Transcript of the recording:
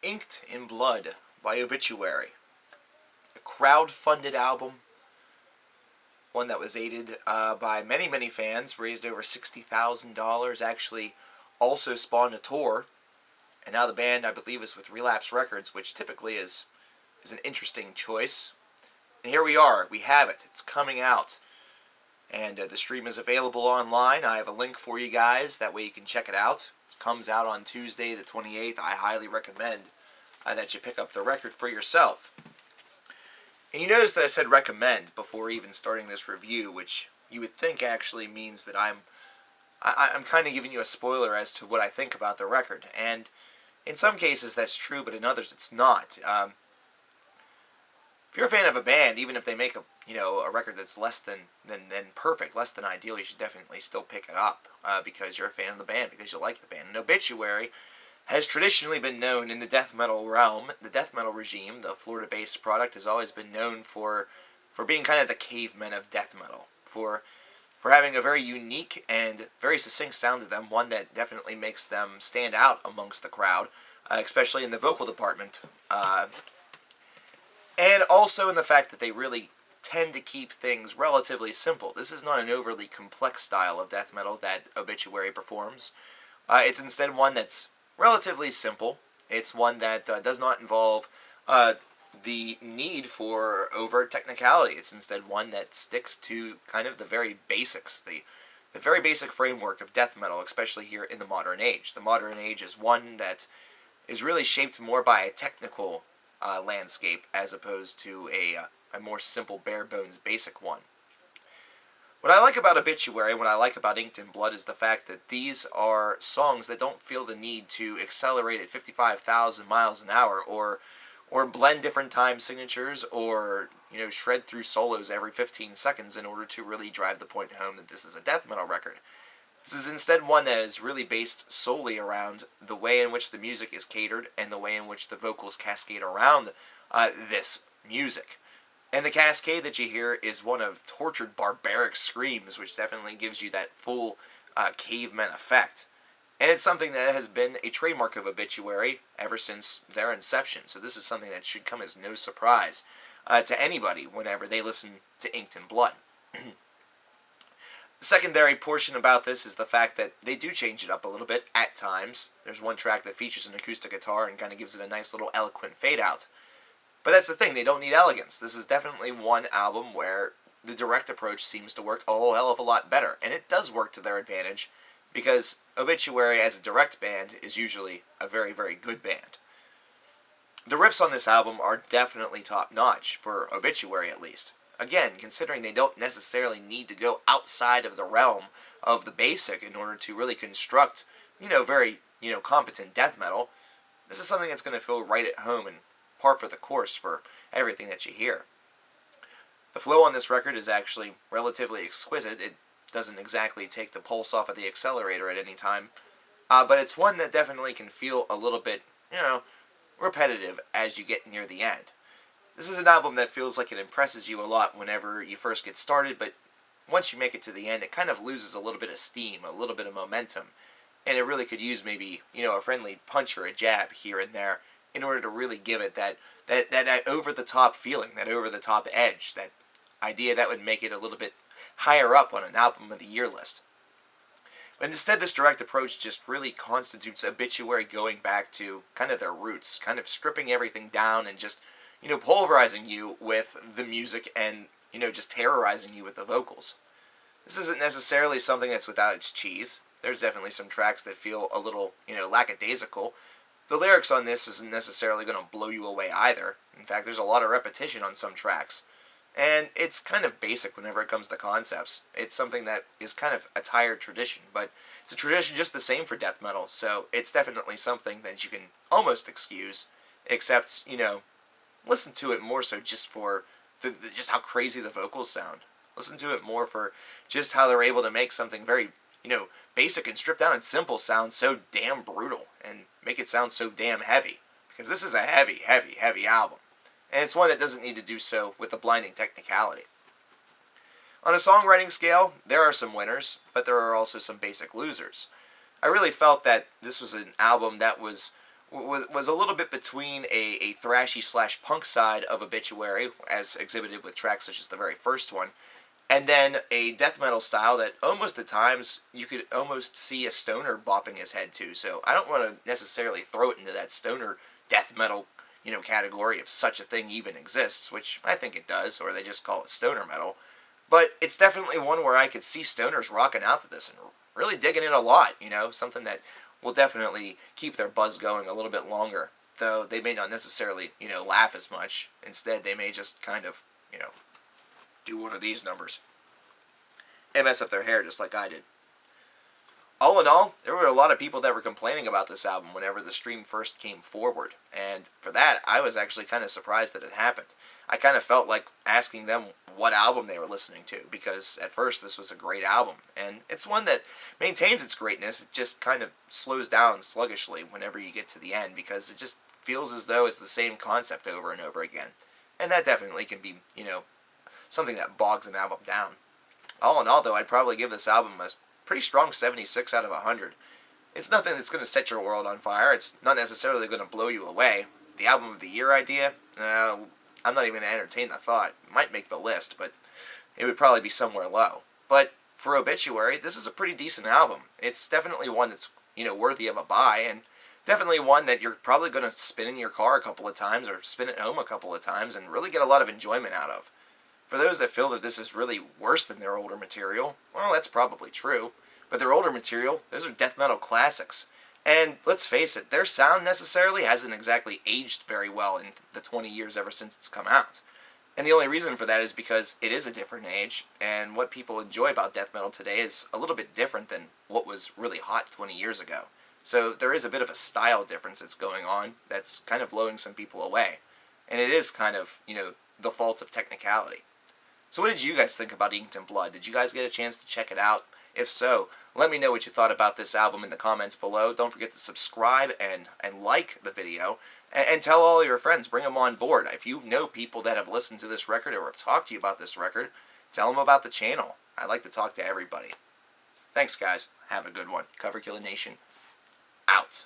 Inked in Blood by Obituary. A crowd-funded album, one that was aided by many fans, raised over $60,000, actually also spawned a tour, and now the band, I believe, is with Relapse Records, which typically is an interesting choice. And here we are, we have it, it's coming out. And the stream is available online. I have a link for you guys, that way you can check it out. It comes out on Tuesday the 28th. I highly recommend that you pick up the record for yourself. And you notice that I said recommend before even starting this review, which you would think actually means that I'm kind of giving you a spoiler as to what I think about the record. And in some cases that's true, but in others it's not. If you're a fan of a band, even if they make a record that's less than perfect, less than ideal, you should definitely still pick it up because you're a fan of the band, because you like the band. And Obituary has traditionally been known in the death metal realm, the death metal regime. The Florida-based product has always been known for being kind of the cavemen of death metal, for having a very unique and very succinct sound to them, one that definitely makes them stand out amongst the crowd, especially in the vocal department. And also in the fact that they really tend to keep things relatively simple. This is not an overly complex style of death metal that Obituary performs. It's instead one that's relatively simple. It's one that does not involve the need for overt technicality. It's instead one that sticks to kind of the very basics, the very basic framework of death metal, especially here in the modern age. The modern age is one that is really shaped more by a technical landscape as opposed to a more simple, bare-bones, basic one. What I like about Obituary and what I like about Inked in Blood is the fact that these are songs that don't feel the need to accelerate at 55,000 miles an hour or blend different time signatures or shred through solos every 15 seconds in order to really drive the point home that this is a death metal record. This is instead one that is really based solely around the way in which the music is catered and the way in which the vocals cascade around this music. And the cascade that you hear is one of tortured, barbaric screams, which definitely gives you that full caveman effect. And it's something that has been a trademark of Obituary ever since their inception. So this is something that should come as no surprise to anybody whenever they listen to Inked in Blood. The secondary portion about this is the fact that they do change it up a little bit at times. There's one track that features an acoustic guitar and kind of gives it a nice little eloquent fade-out. But that's the thing, they don't need elegance. This is definitely one album where the direct approach seems to work a whole hell of a lot better. And it does work to their advantage, because Obituary as a direct band is usually a very good band. The riffs on this album are definitely top-notch, for Obituary at least. Again, considering they don't necessarily need to go outside of the realm of the basic in order to really construct, very, competent death metal, this is something that's going to feel right at home and par for the course for everything that you hear. The flow on this record is actually relatively exquisite. It doesn't exactly take the pulse off of the accelerator at any time, but it's one that definitely can feel a little bit, repetitive as you get near the end. This is an album that feels like it impresses you a lot whenever you first get started, but once you make it to the end, it kind of loses a little bit of steam, a little bit of momentum, and it really could use maybe, a friendly punch or a jab here and there in order to really give it that over-the-top feeling, that over-the-top edge, that idea that would make it a little bit higher up on an album of the year list. But instead, this direct approach just really constitutes Obituary going back to kind of their roots, kind of stripping everything down and just, pulverizing you with the music and, just terrorizing you with the vocals. This isn't necessarily something that's without its cheese. There's definitely some tracks that feel a little, lackadaisical. The lyrics on this isn't necessarily going to blow you away either. In fact, there's a lot of repetition on some tracks. And it's kind of basic whenever it comes to concepts. It's something that is kind of a tired tradition, but it's a tradition just the same for death metal, so it's definitely something that you can almost excuse, except, listen to it more so just for just how crazy the vocals sound. Listen to it more for just how they're able to make something very, basic and stripped down and simple sound so damn brutal, and make it sound so damn heavy. Because this is a heavy album. And it's one that doesn't need to do so with a blinding technicality. On a songwriting scale, there are some winners, but there are also some basic losers. I really felt that this was an album that was was a little bit between a thrashy slash punk side of Obituary, as exhibited with tracks such as the very first one, and then a death metal style that almost at times you could almost see a stoner bopping his head to. So I don't want to necessarily throw it into that stoner death metal, category if such a thing even exists, which I think it does, or they just call it stoner metal. But it's definitely one where I could see stoners rocking out to this and really digging it a lot, something that will definitely keep their buzz going a little bit longer, though they may not necessarily, laugh as much. Instead, they may just kind of, do one of these numbers and mess up their hair just like I did. All in all, there were a lot of people that were complaining about this album whenever the stream first came forward, and for that, I was actually kind of surprised that it happened. I kind of felt like asking them what album they were listening to, because at first this was a great album, and it's one that maintains its greatness. It just kind of slows down sluggishly whenever you get to the end, because it just feels as though it's the same concept over and over again, and that definitely can be, something that bogs an album down. All in all, though, I'd probably give this album a pretty strong 76 out of 100. It's nothing that's going to set your world on fire. It's not necessarily going to blow you away. The album of the year idea, I'm not even going to entertain the thought. It might make the list, but it would probably be somewhere low. But for Obituary, this is a pretty decent album. It's definitely one that's, worthy of a buy, and definitely one that you're probably going to spin in your car a couple of times or spin at home a couple of times and really get a lot of enjoyment out of. For those that feel that this is really worse than their older material, well, that's probably true. But their older material, those are death metal classics. And let's face it, their sound necessarily hasn't exactly aged very well in the 20 years ever since it's come out. And the only reason for that is because it is a different age, and what people enjoy about death metal today is a little bit different than what was really hot 20 years ago. So there is a bit of a style difference that's going on that's kind of blowing some people away. And it is kind of, the fault of technicality. So what did you guys think about Inked in Blood? Did you guys get a chance to check it out? If so, let me know what you thought about this album in the comments below. Don't forget to subscribe and like the video. And tell all your friends. Bring them on board. If you know people that have listened to this record or have talked to you about this record, tell them about the channel. I like to talk to everybody. Thanks, guys. Have a good one. Cover Killer Nation, out.